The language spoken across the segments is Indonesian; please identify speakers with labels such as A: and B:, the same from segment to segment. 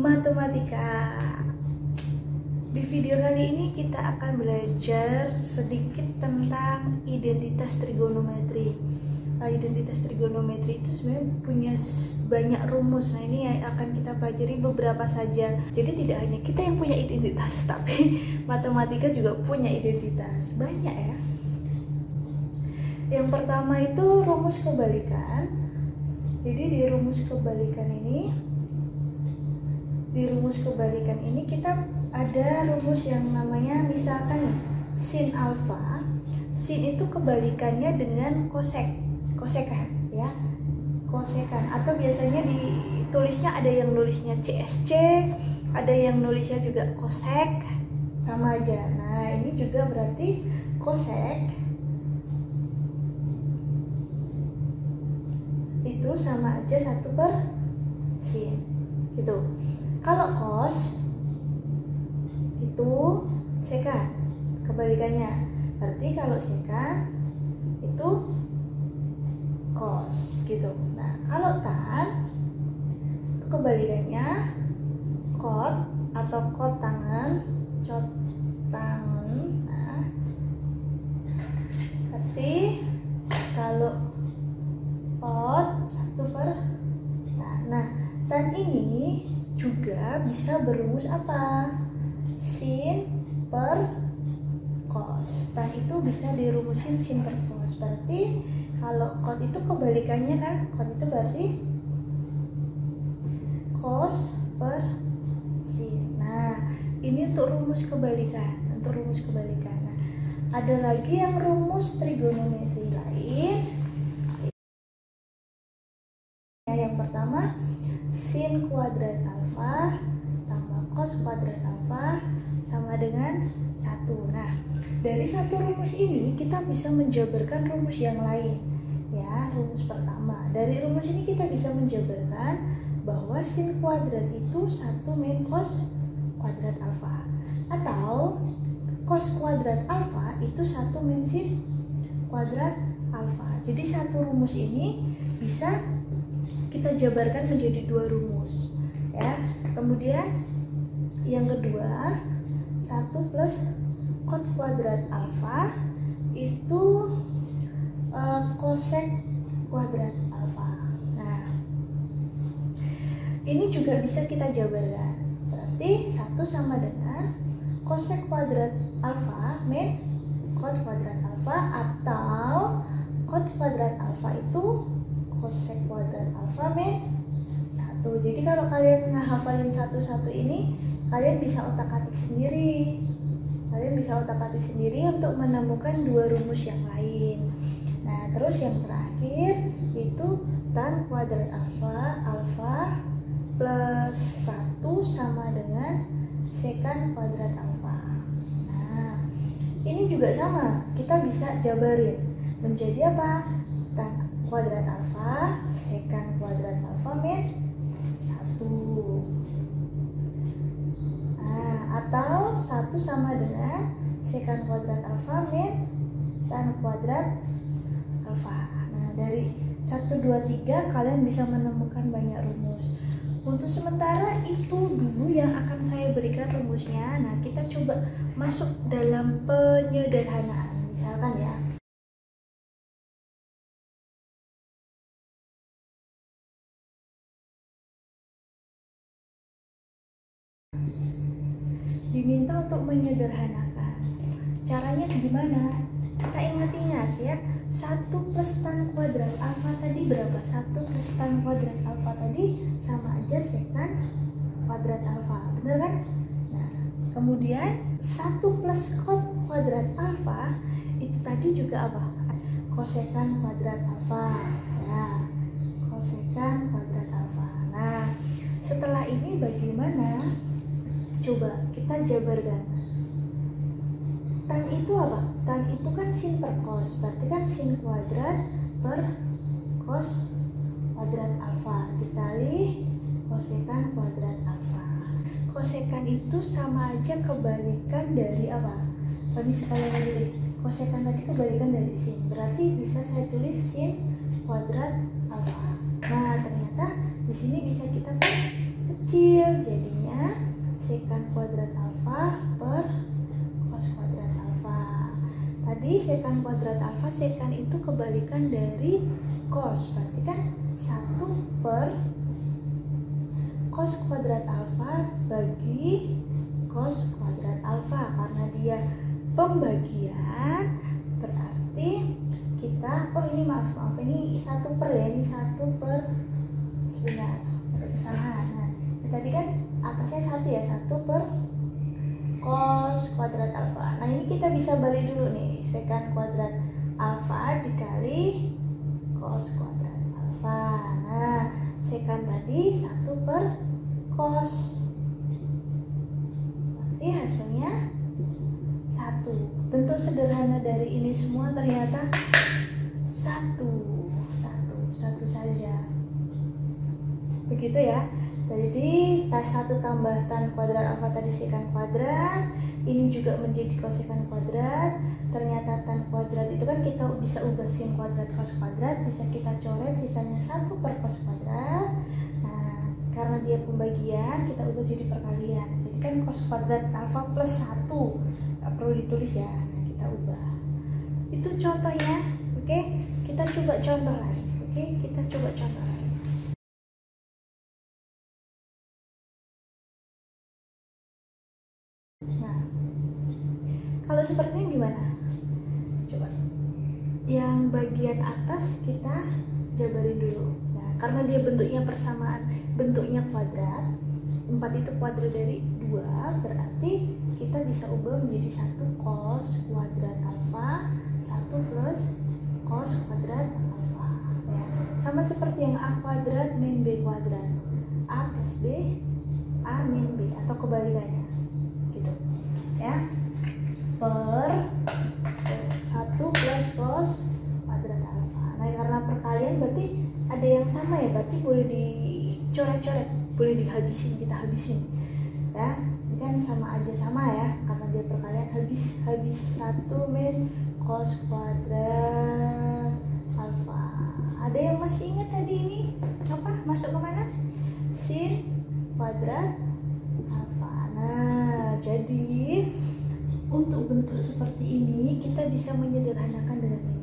A: matematika. Di video kali ini kita akan belajar sedikit tentang identitas trigonometri. Identitas trigonometri itu sebenarnya punya banyak rumus. Nah, ini yang akan kita pelajari beberapa saja. Jadi tidak hanya kita yang punya identitas, tapi matematika juga punya identitas. Banyak ya. Yang pertama itu rumus kebalikan. Jadi di rumus kebalikan ini kita ada rumus yang namanya misalkan nih, sin alfa. Sin itu kebalikannya dengan kosekan ya. Kosekan, atau biasanya ditulisnya ada yang nulisnya CSC, ada yang nulisnya juga kosek, sama aja. Nah, ini juga berarti kosek itu sama aja 1/sin gitu. Kalau cos itu sekan, kebalikannya. Berarti kalau sekan itu cos gitu. Nah, kalau tan itu kebalikannya cot atau cot tangan. Nah, berarti kalau cot 1/tan. Nah, tan ini juga bisa berumus apa? Sin per cos. Tan itu bisa dirumusin sin per cos. Berarti kalau cot itu kebalikannya kan? Cot itu berarti cos per sin. Nah, ini untuk rumus kebalikan. Nah, ada lagi yang rumus trigonometri lain. Yang pertama, sin kuadrat alfa tambah cos kuadrat alfa sama dengan 1. Nah, dari satu rumus ini kita bisa menjabarkan rumus yang lain. Ya, rumus pertama. Dari rumus ini kita bisa menjabarkan bahwa sin kuadrat itu 1 min cos kuadrat alfa, atau cos kuadrat alfa itu 1 min sin kuadrat alfa. Jadi satu rumus ini bisa kita jabarkan menjadi 2 rumus ya. Kemudian yang kedua, 1 plus cot kuadrat alfa itu kosek kuadrat alfa. Nah, ini juga bisa kita jabarkan. Berarti 1 sama dengan kosek kuadrat alfa min cot kuadrat alfa, atau cot kuadrat alfa itu kosek kuadrat alfa min 1. Jadi kalau kalian ngehafalin satu-satu ini, kalian bisa otak-atik sendiri. Untuk menemukan 2 rumus yang lain. Nah, terus yang terakhir itu tan kuadrat alfa plus 1 sama dengan sekan kuadrat alfa. Nah, ini juga sama, kita bisa jabarin menjadi apa? Tan kuadrat alfa sekan kuadrat alfa min 1. Nah, atau 1 sama dengan sekan kuadrat alfa min tan kuadrat alfa. Nah, dari 1, 2, 3 kalian bisa menemukan banyak rumus. Untuk sementara itu dulu yang akan saya berikan rumusnya. Nah, kita coba masuk dalam penyederhanaan. Misalkan ya, diminta untuk menyederhanakan. Caranya gimana? Kita ingat-ingat ya, 1 plus tan kuadrat alfa tadi berapa? 1 plus tan kuadrat alfa tadi sama aja sekan kuadrat alfa, bener kan? Nah, kemudian 1 plus cot kuadrat alfa itu tadi juga apa? Kosekan kuadrat alfa ya, kosekan kuadrat alfa. Nah, setelah ini bagaimana? Coba kita jabarkan. Tan itu apa? Tan itu kan sin per cos, berarti kan sin kuadrat per cos kuadrat alfa dikali kosekan kuadrat alfa. Kosekan itu sama aja kebalikan dari apa? Tadi sekali lagi, kosekan tadi kebalikan dari sin, berarti bisa saya tulis sin kuadrat alfa. Nah, ternyata di sini bisa kita kecil, jadinya sekant kuadrat alfa per cos kuadrat alfa. Tadi sekant kuadrat alfa, sekant itu kebalikan dari cos, berarti kan 1 per cos kuadrat alfa bagi cos kuadrat alfa. Karena dia pembagian, berarti kita, oh ini maaf ini 1 per ya, ini 1 per, sebentar ada kesalahan. Nah, tadi kan atasnya 1 ya, 1 per cos kuadrat alfa. Nah ini kita bisa balik dulu nih, sekant kuadrat alfa dikali cos kuadrat alfa. Nah sekant tadi 1 per cos, berarti hasilnya 1. Bentuk sederhana dari ini semua ternyata satu saja. Begitu ya. Jadi tan 1 tambah tan kuadrat alfa tadi sekant kuadrat, ini juga menjadi kosekant kuadrat. Ternyata tan kuadrat itu kan kita bisa ubah sin kuadrat cos kuadrat, bisa kita coret sisanya 1 per cos kuadrat. Nah karena dia pembagian, kita ubah jadi perkalian. Jadi kan cos kuadrat alfa plus 1, nggak perlu ditulis ya. Nah kita ubah. Itu contohnya. Oke, kita coba contoh lagi. Oke, kita coba contoh lagi. Nah, kalau seperti ini gimana? Coba. Yang bagian atas kita jabarin dulu. Nah, karena dia bentuknya persamaan, bentuknya kuadrat, 4 itu kuadrat dari 2, berarti kita bisa ubah menjadi 1 cos kuadrat alfa, 1 plus cos kuadrat alfa. Ya. Sama seperti yang A kuadrat min B kuadrat, A plus B, A min B, atau kebalikannya. Ya, per 1 plus cos kuadrat alfa. Nah karena perkalian berarti ada yang sama ya, berarti boleh dicoret-coret, boleh dihabisin, kita habisin ya. Ini kan sama aja, sama ya, karena dia perkalian. Habis 1 min cos kuadrat alfa. Ada yang masih ingat tadi ini apa, masuk ke mana? Sin kuadrat alfa. Nah jadi untuk bentuk seperti ini kita bisa menyederhanakan dengan ini,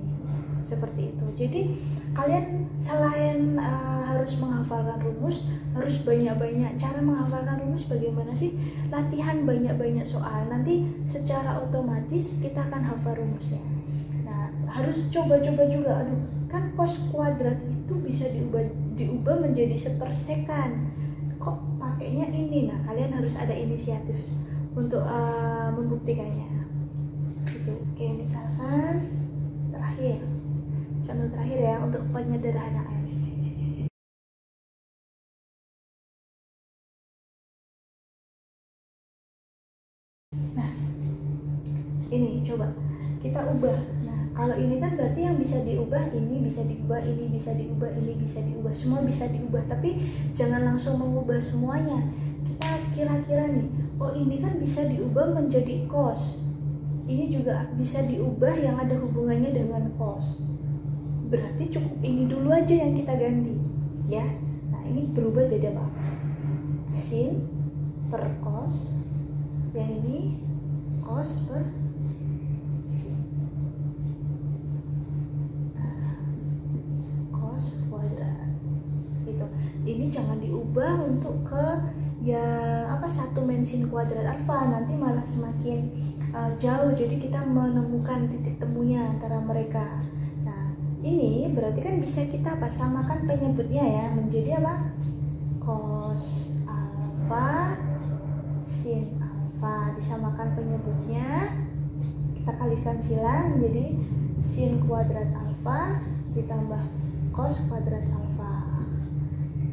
A: seperti itu. Jadi kalian selain harus menghafalkan rumus, harus banyak-banyak cara menghafalkan rumus. Bagaimana sih? Latihan banyak-banyak soal, nanti secara otomatis kita akan hafal rumusnya. Nah harus coba-coba juga. Aduh, kan cos kuadrat itu bisa diubah menjadi sepersekan, kok pakainya ini. Nah kalian harus ada inisiatif untuk membuktikannya gitu. Oke, misalkan terakhir, contoh terakhir ya untuk penyederhanaan. Nah ini coba kita ubah. Nah kalau ini kan berarti yang bisa diubah ini, bisa diubah ini, bisa diubah ini, bisa diubah, semua bisa diubah. Tapi jangan langsung mengubah semuanya. Kita kira-kira nih, oh ini kan bisa diubah menjadi cos, ini juga bisa diubah yang ada hubungannya dengan cos, berarti cukup ini dulu aja yang kita ganti ya. Nah ini berubah jadi apa? Sin per cos, yang ini cos per sin. Nah, cos kuadrat gitu. Ini jangan diubah untuk ke ya apa, 1 min sin kuadrat alfa, nanti malah semakin jauh. Jadi kita menemukan titik temunya antara mereka. Nah ini berarti kan bisa kita apa, samakan penyebutnya ya, menjadi apa, cos alfa sin alfa, disamakan penyebutnya, kita kalikan silang menjadi sin kuadrat alfa ditambah cos kuadrat alfa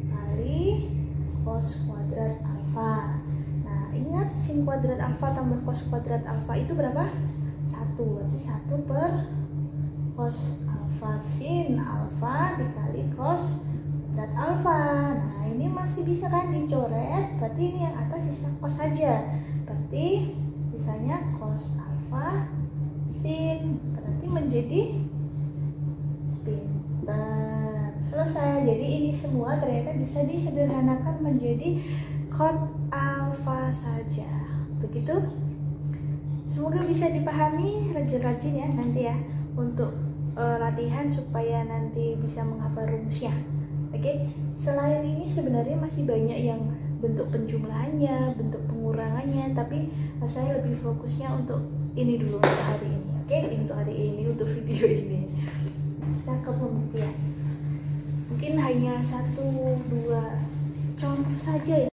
A: kali cos kuadrat alfa. Nah ingat, sin kuadrat alfa tambah cos kuadrat alfa itu berapa? 1, berarti 1 per cos alfa sin alfa dikali cos kuadrat alfa. Nah ini masih bisa kan dicoret, berarti ini yang atas sisa cos saja, berarti sisanya cos alfa sin, berarti menjadi pintar. Selesai. Jadi ini semua ternyata bisa disederhanakan menjadi kod alfa saja. Begitu? Semoga bisa dipahami, rajin-rajin ya nanti ya untuk latihan supaya nanti bisa menghafal rumusnya. Oke, selain ini sebenarnya masih banyak yang bentuk penjumlahannya, bentuk pengurangannya, tapi saya lebih fokusnya untuk ini dulu untuk hari ini. Oke, untuk hari ini, untuk video ini. Kita ke pembuktian. Mungkin hanya 1-2 contoh saja ya.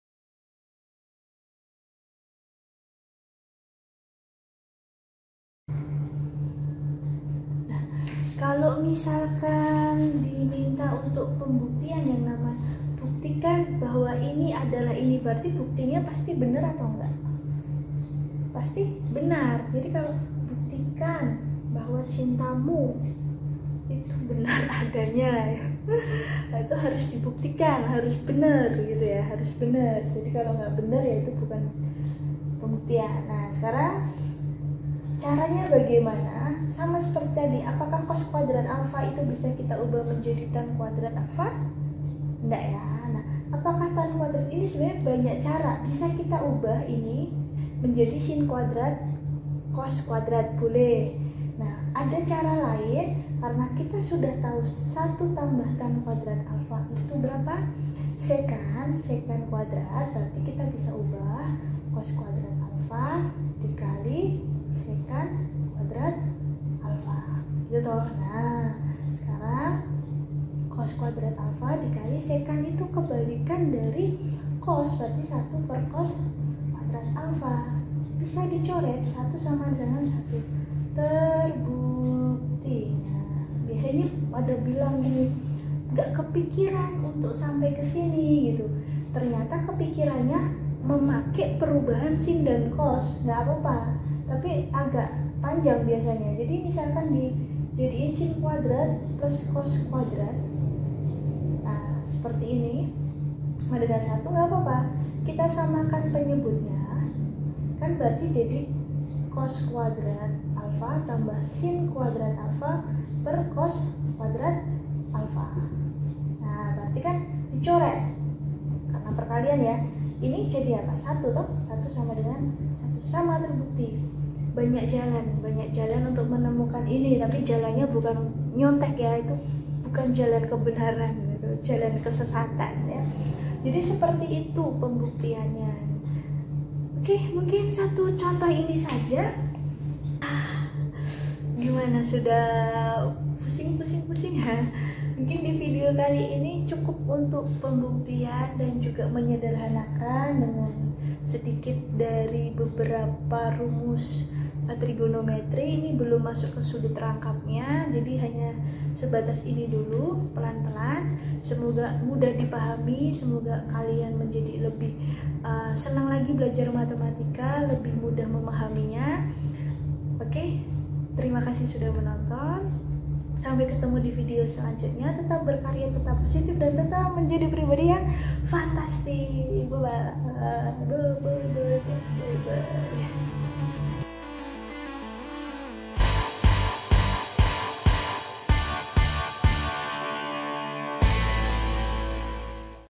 A: Kalau misalkan diminta untuk pembuktian yang nama buktikan bahwa ini adalah ini, berarti buktinya pasti benar atau enggak? Pasti benar. Jadi kalau buktikan bahwa cintamu itu benar adanya, itu harus dibuktikan, harus benar gitu ya, harus benar. Jadi kalau nggak benar ya itu bukan pembuktian. Nah sekarang caranya bagaimana? Sama seperti tadi, apakah cos kuadrat alfa itu bisa kita ubah menjadi tan kuadrat alfa? Enggak ya. Nah, apakah tan kuadrat ini sebenarnya banyak cara bisa kita ubah ini menjadi sin kuadrat cos kuadrat, boleh. Nah, ada cara lain karena kita sudah tahu 1 tambah tan kuadrat alfa itu berapa? Sekan kuadrat, berarti kita bisa ubah cos kuadrat alfa dikali sekan kuadrat alfa gitu toh. Nah sekarang cos kuadrat alfa dikali sekan itu kebalikan dari cos, berarti 1 per cos kuadrat alfa. Bisa dicoret 1 sama dengan 1, terbukti. Nah biasanya pada bilang gini, gak kepikiran untuk sampai ke sini gitu. Ternyata kepikirannya memakai perubahan sin dan cos, nggak apa-apa, tapi agak panjang biasanya. Jadi misalkan dijadiin sin kuadrat plus cos kuadrat, nah seperti ini, dengan 1 nggak apa-apa, kita samakan penyebutnya, kan berarti jadi cos kuadrat alfa tambah sin kuadrat alfa per cos kuadrat alfa. Nah berarti kan dicoret karena perkalian ya. Ini jadi apa? 1 toh, 1 sama dengan 1, sama, terbukti. Banyak jalan untuk menemukan ini, tapi jalannya bukan nyontek ya, itu bukan jalan kebenaran gitu, jalan kesesatan ya. Jadi seperti itu pembuktiannya. Oke, mungkin 1 contoh ini saja. Gimana, sudah pusing ya? Mungkin di video kali ini cukup untuk pembuktian dan juga menyederhanakan dengan sedikit dari beberapa rumus trigonometri. Ini belum masuk ke sudut rangkapnya, jadi hanya sebatas ini dulu, pelan-pelan. Semoga mudah dipahami, semoga kalian menjadi lebih senang lagi belajar matematika, lebih mudah memahaminya. Oke, terima kasih sudah menonton. Sampai ketemu di video selanjutnya. Tetap berkarya, tetap positif, dan tetap menjadi pribadi yang fantastis. Bye-bye.